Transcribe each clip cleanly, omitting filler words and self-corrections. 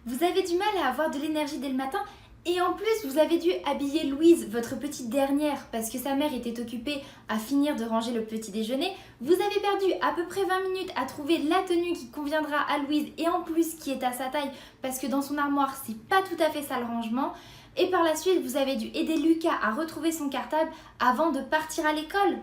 Vous avez du mal à avoir de l'énergie dès le matin et en plus vous avez dû habiller Louise, votre petite dernière, parce que sa mère était occupée à finir de ranger le petit déjeuner. Vous avez perdu à peu près 20 minutes à trouver la tenue qui conviendra à Louise et en plus qui est à sa taille parce que dans son armoire c'est pas tout à fait ça le rangement. Et par la suite vous avez dû aider Lucas à retrouver son cartable avant de partir à l'école.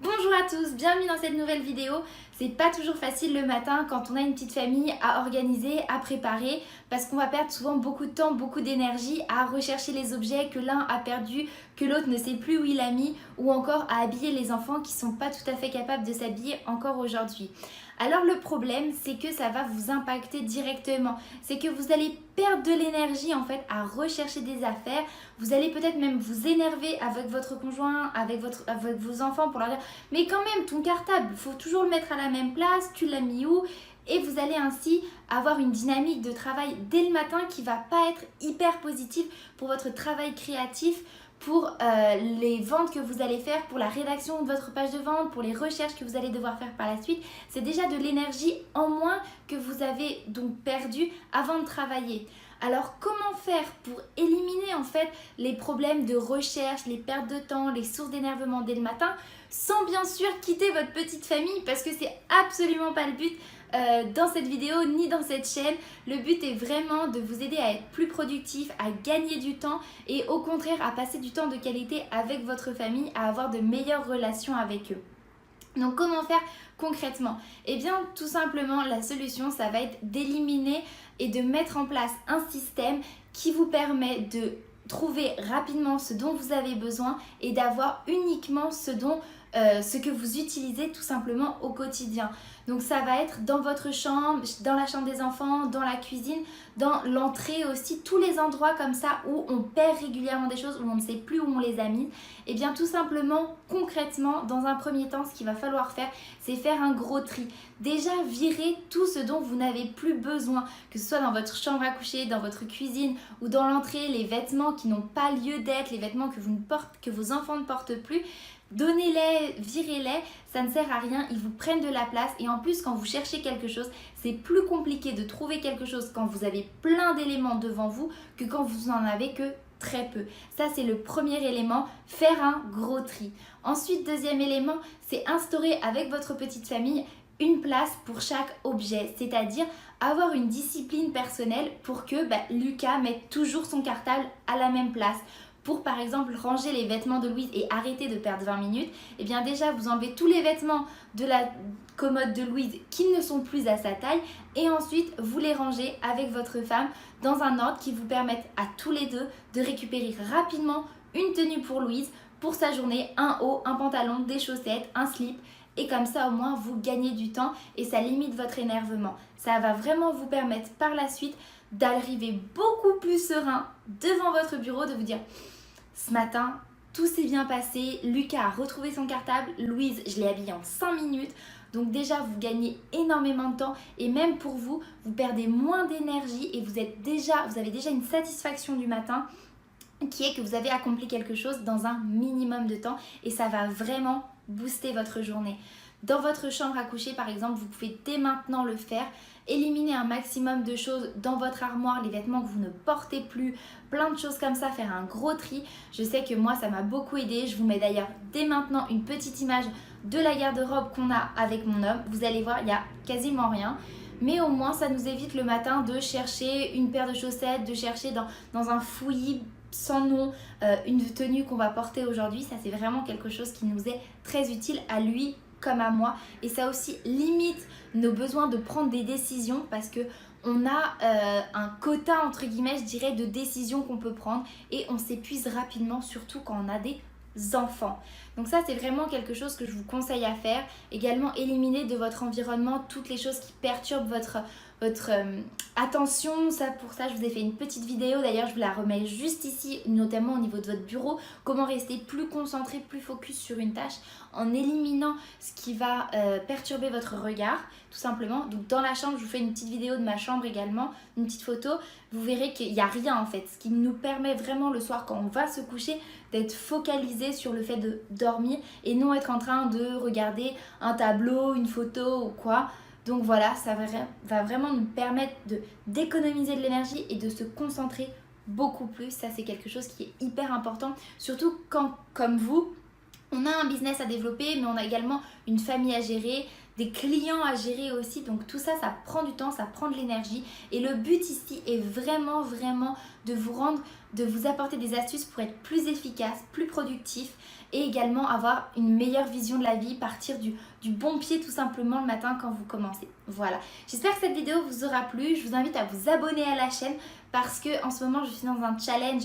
Bonjour à tous, bienvenue dans cette nouvelle vidéo. C'est pas toujours facile le matin quand on a une petite famille à organiser, à préparer, parce qu'on va perdre souvent beaucoup de temps, beaucoup d'énergie à rechercher les objets que l'un a perdu, que l'autre ne sait plus où il a mis, ou encore à habiller les enfants qui sont pas tout à fait capables de s'habiller encore aujourd'hui. Alors le problème, c'est que ça va vous impacter directement. C'est que vous allez perdre de l'énergie en fait à rechercher des affaires. Vous allez peut-être même vous énerver avec votre conjoint, avec vos enfants pour leur dire « Mais quand même, ton cartable, il faut toujours le mettre à la même place, tu l'as mis où ?» Et vous allez ainsi avoir une dynamique de travail dès le matin qui ne va pas être hyper positive pour votre travail créatif, pour les ventes que vous allez faire, pour la rédaction de votre page de vente, pour les recherches que vous allez devoir faire par la suite. C'est déjà de l'énergie en moins que vous avez donc perdu avant de travailler. Alors comment faire pour éliminer en fait les problèmes de recherche, les pertes de temps, les sources d'énervement dès le matin, sans bien sûr quitter votre petite famille parce que c'est absolument pas le but dans cette vidéo ni dans cette chaîne. Le but est vraiment de vous aider à être plus productif, à gagner du temps et au contraire à passer du temps de qualité avec votre famille, à avoir de meilleures relations avec eux. Donc comment faire concrètement? Eh bien tout simplement la solution ça va être d'éliminer et de mettre en place un système qui vous permet de trouver rapidement ce dont vous avez besoin et d'avoir uniquement ce que vous utilisez tout simplement au quotidien. Donc ça va être dans votre chambre, dans la chambre des enfants, dans la cuisine, dans l'entrée aussi, tous les endroits comme ça où on perd régulièrement des choses, où on ne sait plus où on les a mises. Et bien tout simplement, concrètement, dans un premier temps, ce qu'il va falloir faire, c'est faire un gros tri. Déjà virer tout ce dont vous n'avez plus besoin, que ce soit dans votre chambre à coucher, dans votre cuisine ou dans l'entrée, les vêtements qui n'ont pas lieu d'être, les vêtements que vos enfants ne portent plus. Donnez-les, virez-les, ça ne sert à rien, ils vous prennent de la place et en plus quand vous cherchez quelque chose, c'est plus compliqué de trouver quelque chose quand vous avez plein d'éléments devant vous que quand vous n'en avez que très peu. Ça c'est le premier élément, faire un gros tri. Ensuite, deuxième élément, c'est instaurer avec votre petite famille une place pour chaque objet, c'est-à-dire avoir une discipline personnelle pour que Lucas mette toujours son cartable à la même place. Pour par exemple ranger les vêtements de Louise et arrêter de perdre 20 minutes, et bien déjà vous enlevez tous les vêtements de la commode de Louise qui ne sont plus à sa taille et ensuite vous les rangez avec votre femme dans un ordre qui vous permette à tous les deux de récupérer rapidement une tenue pour Louise pour sa journée, un haut, un pantalon, des chaussettes, un slip. Et comme ça au moins vous gagnez du temps et ça limite votre énervement. Ça va vraiment vous permettre par la suite d'arriver beaucoup plus serein devant votre bureau, de vous dire ce matin tout s'est bien passé, Lucas a retrouvé son cartable, Louise je l'ai habillée en 5 minutes. Donc déjà vous gagnez énormément de temps et même pour vous, vous perdez moins d'énergie et vous avez déjà une satisfaction du matin qui est que vous avez accompli quelque chose dans un minimum de temps et ça va vraiment booster votre journée. Dans votre chambre à coucher par exemple, vous pouvez dès maintenant le faire. Éliminer un maximum de choses dans votre armoire, les vêtements que vous ne portez plus, plein de choses comme ça, faire un gros tri. Je sais que moi ça m'a beaucoup aidé. Je vous mets d'ailleurs dès maintenant une petite image de la garde-robe qu'on a avec mon homme. Vous allez voir, il n'y a quasiment rien. Mais au moins ça nous évite le matin de chercher une paire de chaussettes, de chercher dans un fouillis sans nom une tenue qu'on va porter aujourd'hui. Ça c'est vraiment quelque chose qui nous est très utile à lui comme à moi et ça aussi limite nos besoins de prendre des décisions parce que on a un quota entre guillemets je dirais de décisions qu'on peut prendre et on s'épuise rapidement surtout quand on a des enfants. Donc ça c'est vraiment quelque chose que je vous conseille à faire. Également éliminer de votre environnement toutes les choses qui perturbent votre attention. Pour ça je vous ai fait une petite vidéo, d'ailleurs je vous la remets juste ici, notamment au niveau de votre bureau, comment rester plus concentré, plus focus sur une tâche en éliminant ce qui va perturber votre regard tout simplement. Donc dans la chambre, je vous fais une petite vidéo de ma chambre également, une petite photo, vous verrez qu'il n'y a rien en fait, ce qui nous permet vraiment le soir quand on va se coucher d'être focalisé sur le fait de dormir et non être en train de regarder un tableau, une photo ou quoi. Donc voilà, ça va vraiment nous permettre d'économiser de l'énergie et de se concentrer beaucoup plus. Ça, c'est quelque chose qui est hyper important, surtout quand, comme vous, on a un business à développer, mais on a également une famille à gérer, des clients à gérer aussi. Donc tout ça, ça prend du temps, ça prend de l'énergie. Et le but ici est vraiment, vraiment de vous apporter des astuces pour être plus efficace, plus productif et également avoir une meilleure vision de la vie, partir du bon pied tout simplement le matin quand vous commencez. Voilà, j'espère que cette vidéo vous aura plu. Je vous invite à vous abonner à la chaîne parce que en ce moment je suis dans un challenge,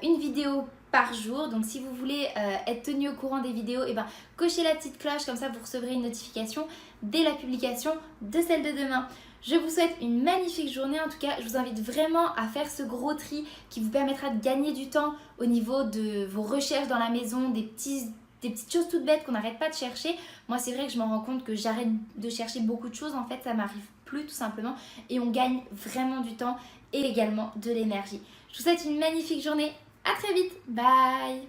une vidéo par jour. Donc si vous voulez être tenu au courant des vidéos, et cochez la petite cloche, comme ça vous recevrez une notification dès la publication de celle de demain. Je vous souhaite une magnifique journée. En tout cas, je vous invite vraiment à faire ce gros tri qui vous permettra de gagner du temps au niveau de vos recherches dans la maison, des petites choses toutes bêtes qu'on n'arrête pas de chercher. Moi, c'est vrai que je me rends compte que j'arrête de chercher beaucoup de choses. En fait, ça m'arrive plus tout simplement. Et on gagne vraiment du temps et également de l'énergie. Je vous souhaite une magnifique journée. À très vite. Bye.